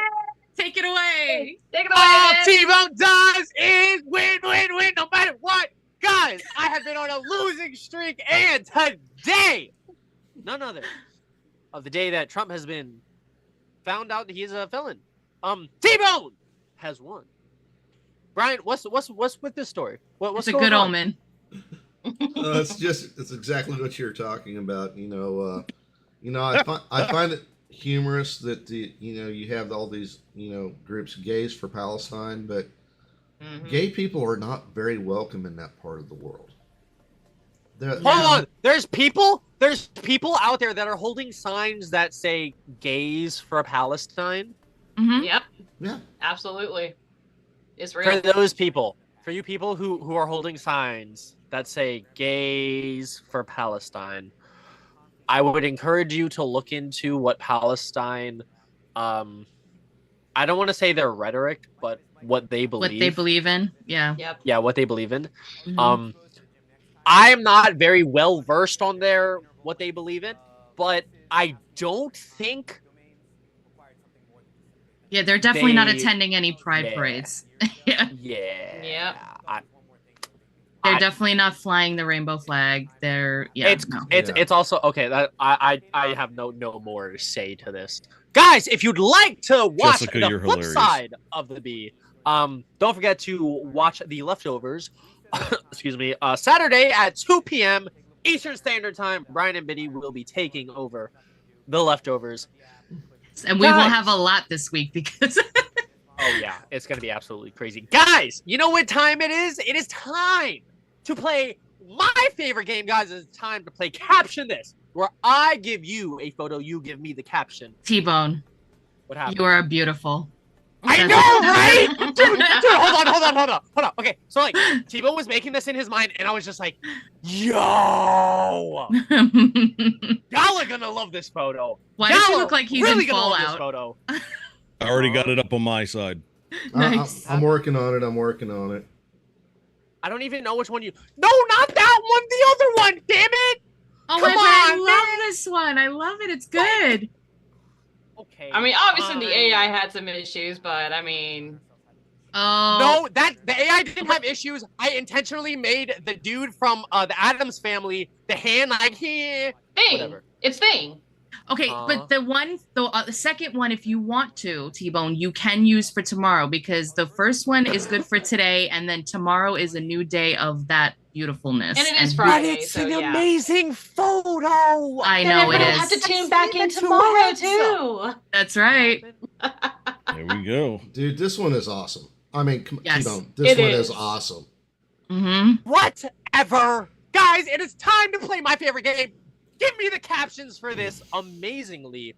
Take it away. Take it All away. T-Bone does is win, no matter what. Guys, I have been on a losing streak, and today, none other of the day that Trump has been found out that he's a felon, T-Bone has won. Brian, what's with this story? What's It's a going good on? omen. It's exactly what you're talking about. I find it humorous that you have all these groups, gays for Palestine, but gay people are not very welcome in that part of the world. Hold on, there's people out there that are holding signs that say "gays for Palestine." Mhm. Yep. Yeah. Absolutely. It's For real. those people, for you people who are holding signs that say "gays for Palestine," I would encourage you to look into what Palestine. I don't want to say their rhetoric, but what they believe. What they believe in. Yeah. Yep. Yeah, what they believe in. Mhm. I am not very well versed on what they believe in, but I don't think. Yeah, they're definitely not They- attending any pride yeah. parades. Yeah. Yeah. Yep. They're definitely not flying the rainbow flag. They're It's also okay. That I have no more to say to this, guys. If you'd like to watch Jessica, the you're flip hilarious. side of the B, don't forget to watch The Leftovers. Excuse me. Saturday at 2 p.m. Eastern Standard Time. Brian and Biddy will be taking over The Leftovers. And we will Guys. have a lot this week because Oh yeah, it's gonna be absolutely crazy, guys. You know what time it is? It is time to play my favorite game, guys. It's time to play Caption This, where I give you a photo, you give me the caption. T-Bone, What happened? you are beautiful. I That's know, it. right? Dude, hold on. Okay, so like T-Bone was making this in his mind, and I was just like, yo, y'all are gonna love this photo. Why does he Y'all look like he's really in gonna love this Fallout? photo. I already got it up on my side. Nice. I'm working on it. I don't even know which one you. No, not that one. The other one. Damn it. Oh Come my god, I on, love this one. I love it. It's good. Okay. I mean, obviously the fine. AI had some issues, but I mean, Oh No, the AI didn't have issues. I intentionally made the dude from the Addams Family the hand like here. Thing. Whatever. It's Thing. okay, but the second one, if you want to, T-Bone, you can use for tomorrow because the first one is good for today, and then tomorrow is a new day of that beautifulness. And it is But Friday, it's so an yeah. amazing photo. I Then know it everybody is. have to tune back in It's tomorrow into too. That's right. There we go. Dude, this one is awesome. I mean, Yes. T-Bone, this It one is. is awesome. Mm-hmm. Whatever. Guys, it is time to play my favorite game. Give me the captions for this amazingly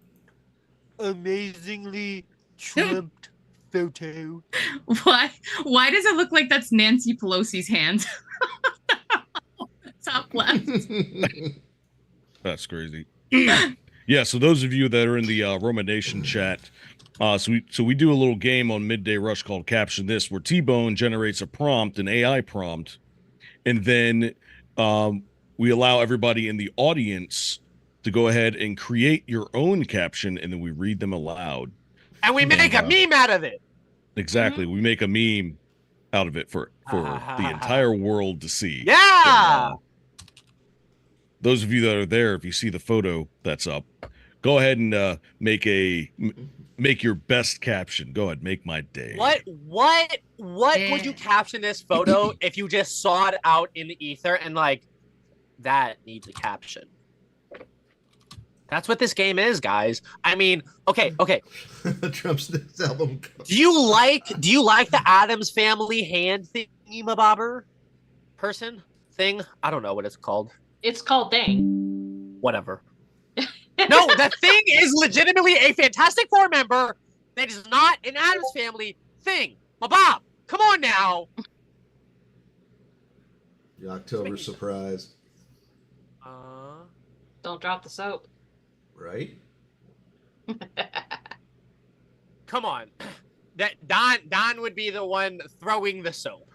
trumped photo. Why does it look like that's Nancy Pelosi's hand? Top left. That's crazy. Yeah, so those of you that are in the Roma Nation chat, so we do a little game on Midday Rush called Caption This, where T-Bone generates a prompt, an AI prompt, and then we allow everybody in the audience to go ahead and create your own caption, and then we read them aloud. And we make a meme out of it. Exactly. We make a meme out of it for the entire world to see. Yeah. And, those of you that are there, if you see the photo that's up, go ahead and make your best caption. Go ahead, make my day. What would you caption this photo if you just saw it out in the ether and like that needs a caption? That's what this game is, guys. I mean, okay. Trump's next album. Do you like the Addams Family hand thingy-mabobber person thing? I don't know what it's called. It's called Thing. Whatever. No, the Thing is legitimately a Fantastic Four member that is not an Addams Family thing. Mabob, come on now. The October surprise. Don't drop the soap. Right? Come on. That Don would be the one throwing the soap.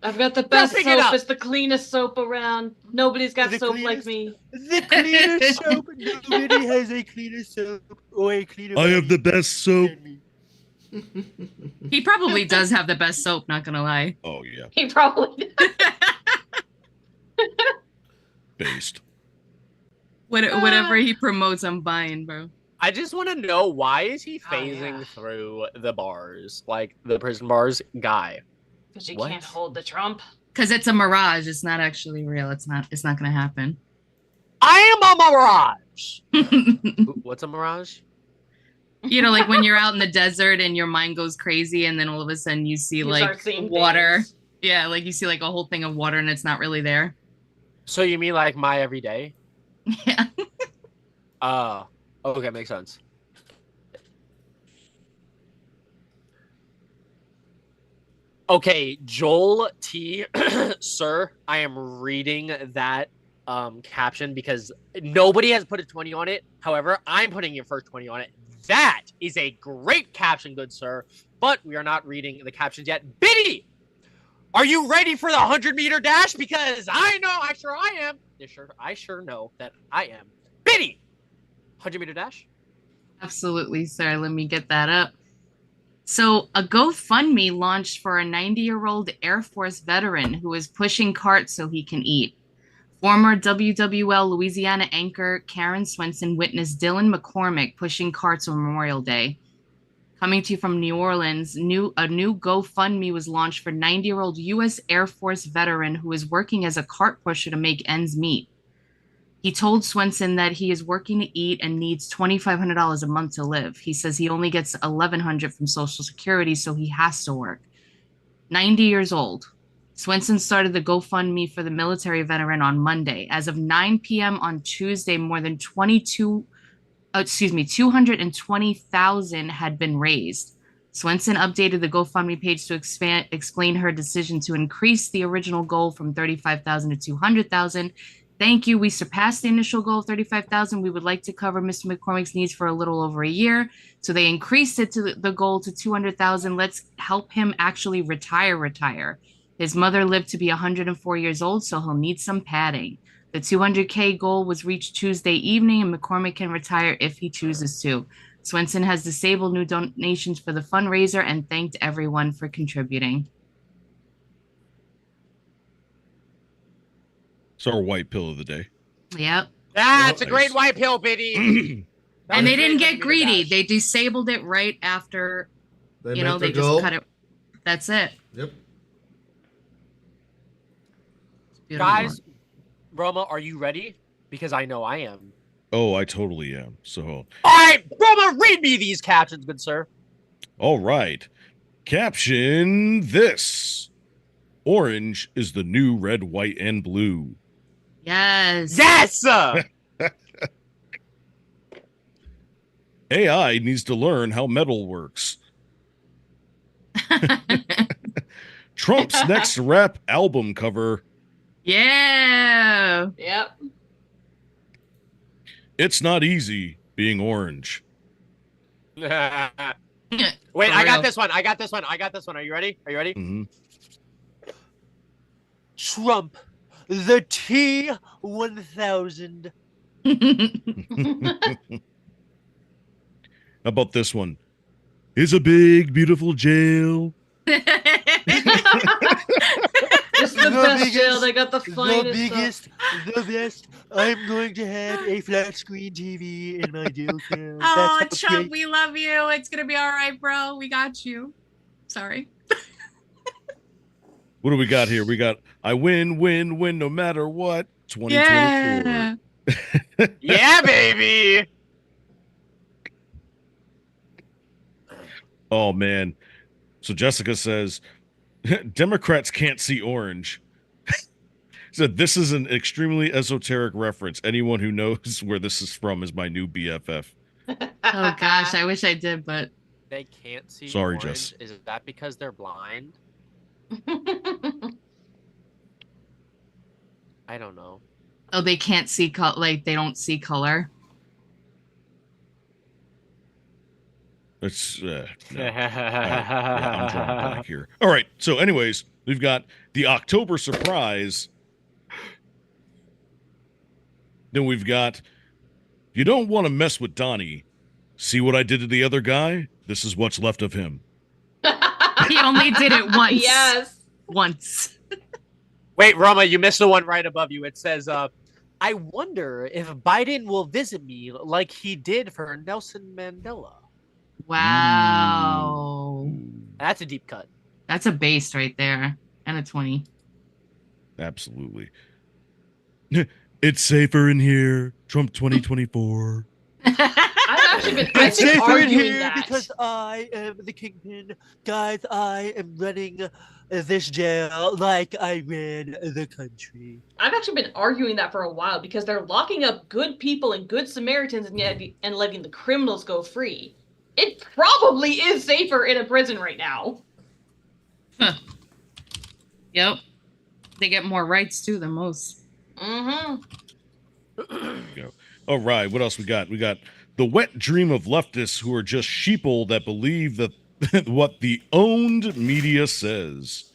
I've got the best pick it soap. up. It's the cleanest soap around. Nobody's got The soap cleanest? like me. The cleanest soap. Nobody has a cleaner soap or a cleaner. I have the best soap. He probably does have the best soap, not gonna lie. Oh yeah. He probably does. Based. Whatever he promotes, I'm buying, bro. I just want to know, why is he phasing through the bars, like the prison bars guy? Because you What? can't hold the Trump. Because it's a mirage. It's not actually real. It's not gonna happen. I am a mirage. What's a mirage? You know, like when you're out in the desert and your mind goes crazy, and then all of a sudden you see You like start seeing water. things. Yeah, like you see like a whole thing of water and it's not really there. So you mean like my everyday? Yeah. Okay, makes sense. Okay, Joel T, sir, I am reading that caption because nobody has put a 20 on it. However, I'm putting your first 20 on it. That is a great caption, good sir. But we are not reading the captions yet. Biddy, are you ready for the 100-meter dash? Because I am. I sure know that I am. Biddy, 100-meter dash? Absolutely, sir. Let me get that up. So, a GoFundMe launched for a 90-year-old Air Force veteran who is pushing carts so he can eat. Former WWL Louisiana anchor Karen Swenson witnessed Dylan McCormick pushing carts on Memorial Day. Coming to you from New Orleans, a new GoFundMe was launched for 90-year-old U.S. Air Force veteran who is working as a cart pusher to make ends meet. He told Swenson that he is working to eat and needs $2,500 a month to live. He says he only gets $1,100 from Social Security, so he has to work. 90 years old. Swenson started the GoFundMe for the military veteran on Monday. As of 9 p.m. on Tuesday, more than 220,000 had been raised. Swenson updated the GoFundMe page to explain her decision to increase the original goal from 35,000 to 200,000. Thank you. We surpassed the initial goal of 35,000. We would like to cover Mr. McCormick's needs for a little over a year. So they increased it to the goal to 200,000. Let's help him actually retire. His mother lived to be 104 years old, so he'll need some padding. The 200K goal was reached Tuesday evening, and McCormick can retire if he chooses to. Swenson has disabled new donations for the fundraiser and thanked everyone for contributing. It's our white pill of the day. Yep. That's a Nice. great white pill, Biddy. And they didn't get greedy. They disabled it right after, They you met know, their they just goal. cut it. That's it. Yep. Beautiful. Guys, Roma, are you ready? Because I know I am. Oh, I totally am. So, All right, Roma, read me these captions, good sir. all right. Caption this. Orange is the new red, white, and blue. Yes. Yes! AI needs to learn how metal works. Trump's next rap album cover. Yeah. Yep. It's not easy being orange. Wait, For I real. got this one. Are you ready? hmm Trump, the T-1000. How about this one? It's a big, beautiful jail. It's the best jail. They got the finest stuff. the best. I'm going to have a flat screen TV in my jail cell. Oh, Trump, we love you. It's gonna be all right, bro. We got you. Sorry. What do we got here? We got I win, win, win no matter what. 2024. Yeah. Yeah, baby. Oh man. So Jessica says Democrats can't see orange. So this is an extremely esoteric reference. Anyone who knows where this is from is my new BFF. Oh gosh, I wish I did, but They can't see Sorry, orange. Jess. Is that because they're blind? I don't know. oh, they can't see like they don't see color. It's no. Yeah, I'm drawing blank here. All right. So, anyways, we've got the October surprise. Then we've got you don't want to mess with Donnie. See what I did to the other guy? This is what's left of him. He only did it once. Yes. Once. Wait, Rama, you missed the one right above you. It says, I wonder if Biden will visit me like he did for Nelson Mandela. Wow. That's a deep cut. That's a base right there. And a 20. Absolutely. It's safer in here. Trump 2024. I've been arguing that. because I am the kingpin. Guys, I am running this jail like I ran the country. I've actually been arguing that for a while because they're locking up good people and good Samaritans and letting the criminals go free. It probably is safer in a prison right now. Huh. Yep. They get more rights too than most. Mm-hmm. Go. All right. What else we got? We got the wet dream of leftists who are just sheeple that believe that what the owned media says.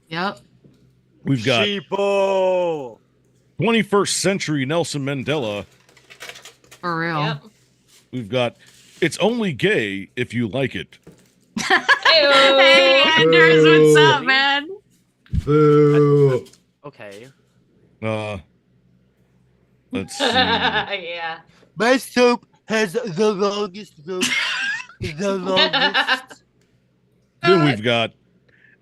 Yep. We've got Sheeple. 21st century Nelson Mandela. For real. Yep. We've got it's only gay if you like it. Hey, Anders, what's up, man? Boo. Okay. Let's see. Yeah. My soap has the longest rope. The longest. Then we've got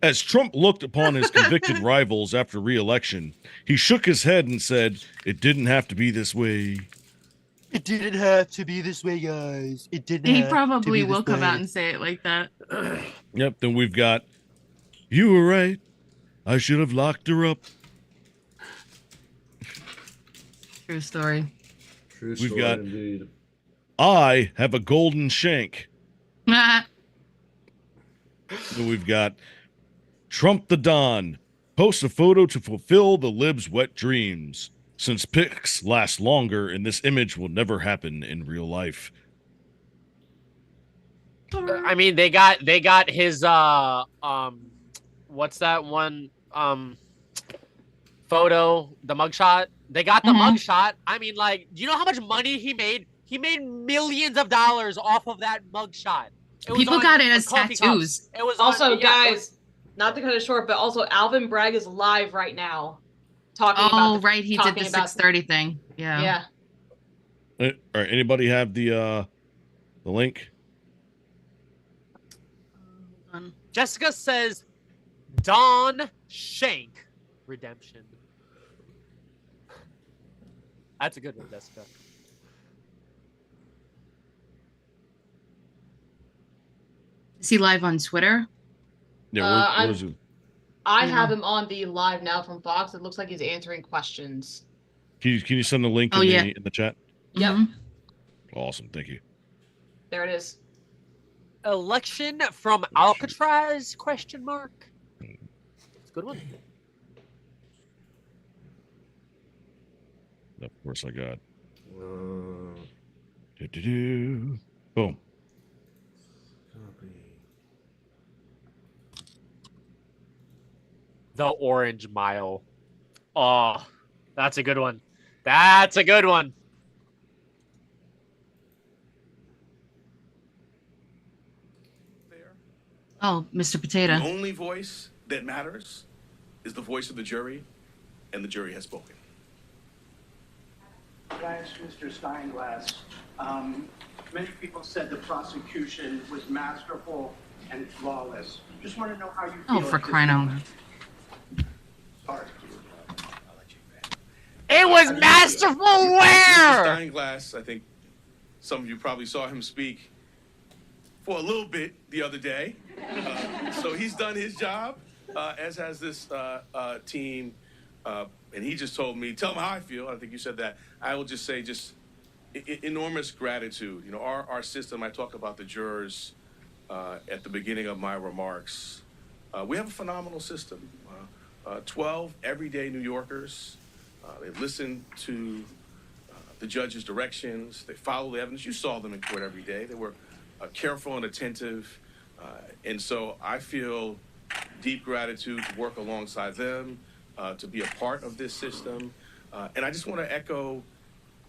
as Trump looked upon his convicted rivals after re-election, he shook his head and said, "It didn't have to be this way." It didn't have to be this way, guys. It didn't He have probably to be will this come way. out and say it like that. Yep. Then we've got, "You were right. I should have locked her up." True story. True We've story got- indeed. "I have a golden shank." Yep. Then we've got Trump the Don. Post a photo to fulfill the libs' wet dreams. Since pics last longer and this image will never happen in real life. I mean, they got his what's that one photo, the mugshot? They got the mugshot. I mean, like, do you know how much money he made? He made millions of dollars off of that mugshot. People got it as coffee tattoos. cups. It was Also, on, yeah, it was- guys, not to cut it short, but also Alvin Bragg is live right now, talking Oh, about. right. He did talking the about 6:30 thing. Yeah. Yeah. All right, anybody have the link? Jessica says, Don Shank redemption. That's a good one, Jessica. Is he live on Twitter? Yeah, where is it? I Yeah. have him on the live now from Fox. It looks like he's answering questions. Can you send the link Oh, yeah. in the chat? Yep. Mhm. Awesome, thank you. There it is. Election from Alcatraz? Question mark. It's a good one. Of course, I got. Uh, Boom. copy. The Orange Mile. Oh, that's a good one. That's a good one. Oh, Mr. The Potato. only voice that matters is the voice of the jury, and the jury has spoken. Thanks, Mr. Steinglass. Many people said the prosecution was masterful and flawless. Just want to know how you feel. Oh, for crying out loud. Sorry. It was masterful Mr. where? Steinglass, I think some of you probably saw him speak for a little bit the other day. So he's done his job, as has this team. And he just told me, tell him how I feel. I think you said that. I will just say enormous gratitude. You know, our system, I talked about the jurors at the beginning of my remarks. We have a phenomenal system. 12 everyday New Yorkers. They listen to the judge's directions. They follow the evidence. You saw them in court every day. They were careful and attentive. And so I feel deep gratitude to work alongside them, to be a part of this system. And I just want to echo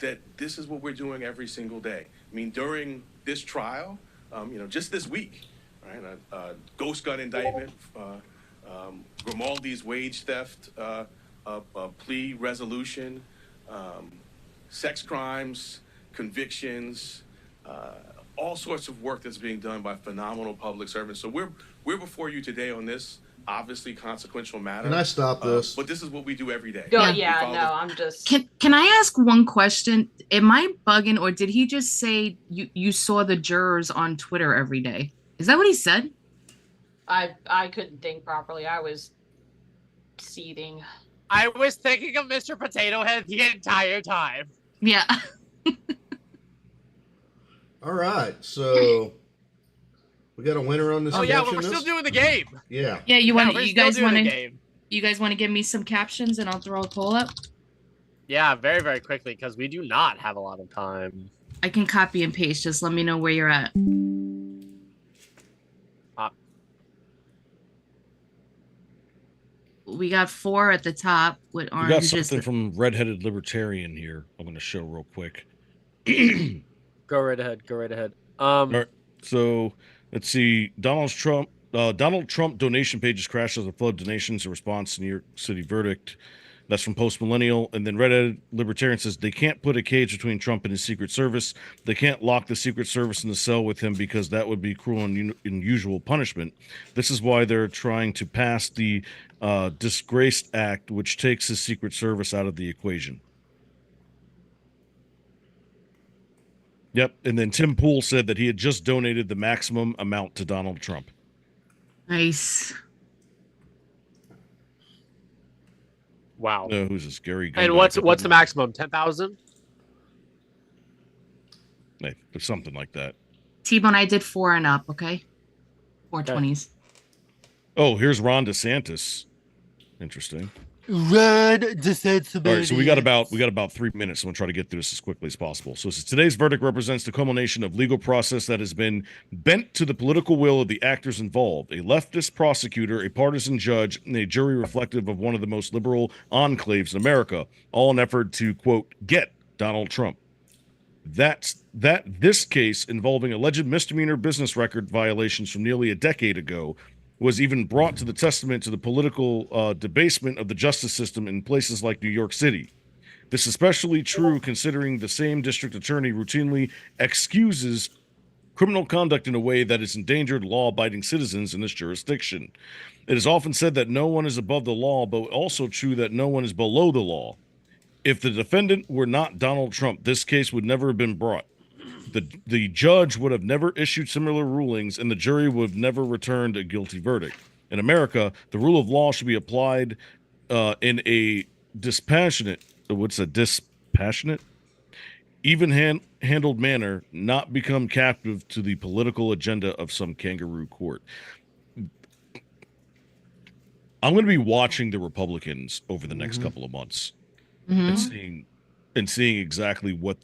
that this is what we're doing every single day. I mean, during this trial, just this week, right, ghost gun indictment, Grimaldi's wage theft plea resolution, sex crimes, convictions, all sorts of work that's being done by phenomenal public servants. So we're before you today on this obviously consequential matter. Can I stop this? But this is what we do every day. I'm just. Can I ask one question? Am I bugging, or did he just say you saw the jurors on Twitter every day? Is that what he said? I couldn't think properly. I was seething. I was thinking of Mr. Potato Head the entire time. Yeah. All right, so we got a winner on this. Oh yeah, we're still doing the game. Yeah. Yeah, you guys want to? You guys want to give me some captions and I'll throw a poll up? Yeah, very, very quickly, because we do not have a lot of time. I can copy and paste. Just let me know where you're at. We got 4 at the top with orange. We got something from Redheaded Libertarian here. I'm going to show real quick. Go right ahead. Go right ahead. All right, so let's see. Donald Trump donation pages crashed as a flood of donations in response to New York City verdict. That's from Post Millennial. And then Redheaded Libertarian says they can't put a cage between Trump and his Secret Service. They can't lock the Secret Service in the cell with him because that would be cruel and unusual punishment. This is why they're trying to pass the Disgraced Act, which takes his Secret Service out of the equation. Yep. And then Tim Pool said that he had just donated the maximum amount to Donald Trump. Nice. Wow. Who's this? Gary? And what's the maximum? 10,000? Something like that. T-Bone, I did 4 and up, okay? 420s. Oh, here's Ron DeSantis. Interesting. Ron DeSantis. All right, so we got about 3 minutes. I'm gonna try to get through this as quickly as possible. So today's verdict represents the culmination of legal process that has been bent to the political will of the actors involved: a leftist prosecutor, a partisan judge, and a jury reflective of one of the most liberal enclaves in America, all in effort to, quote, get Donald Trump. This case, involving alleged misdemeanor business record violations from nearly a decade ago, was even brought to the testament to the political debasement of the justice system in places like New York City. This is especially true considering the same district attorney routinely excuses criminal conduct in a way that has endangered law-abiding citizens in this jurisdiction. It is often said that no one is above the law, but also true that no one is below the law. If the defendant were not Donald Trump, this case would never have been brought. The judge would have never issued similar rulings, and the jury would have never returned a guilty verdict. In America, the rule of law should be applied in a dispassionate, even-handled manner, not become captive to the political agenda of some kangaroo court. I'm going to be watching the Republicans over the next couple of months and seeing exactly what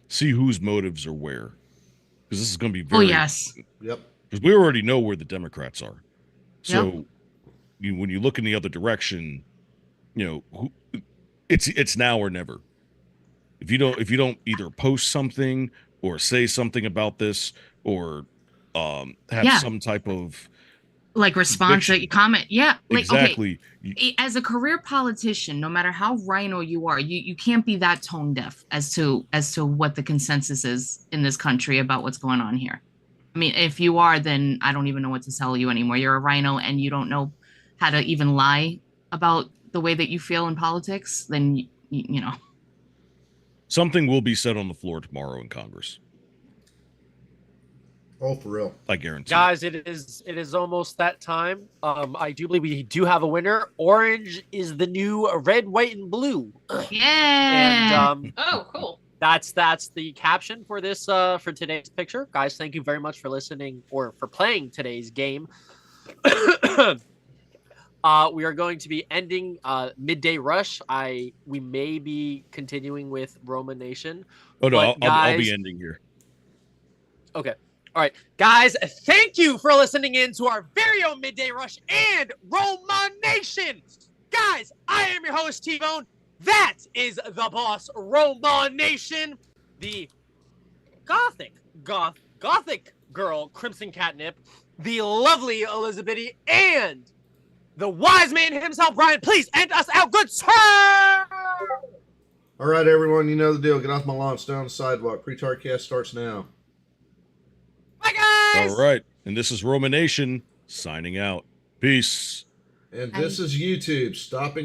see whose motives are where, because this is going to be very. Oh yes. Yep. Because we already know where the Democrats are, so when you look in the other direction, it's now or never. If you don't either post something or say something about this or have some type of like response to comment. Yeah, like exactly. Okay, as a career politician, no matter how rhino you are, you can't be that tone deaf as to what the consensus is in this country about what's going on here. I mean, if you are, then I don't even know what to tell you anymore. You're a rhino and you don't know how to even lie about the way that you feel in politics, then you know. Something will be said on the floor tomorrow in Congress. Oh, for real. I guarantee. Guys, it is almost that time. I do believe we do have a winner. Orange is the new red, white, and blue. Yeah. And Oh, cool. that's the caption for this for today's picture. Guys, thank you very much for listening or for playing today's game. We are going to be ending Midday Rush. We may be continuing with Roma Nation. Oh no, but I'll be ending here. Okay. All right, guys, thank you for listening in to our very own Midday Rush and Roma Nation. Guys, I am your host, T-Bone. That is the boss, Roma Nation. The gothic girl, Crimson Catnip. The lovely Elizabeth, and the wise man himself, Brian. Please end us out, good sir. All right, everyone, you know the deal. Get off my lawn, stay on the sidewalk. Pre-tar cast starts now. Bye, guys. All right. And this is Roma Nation signing out. Peace. And this is YouTube stopping.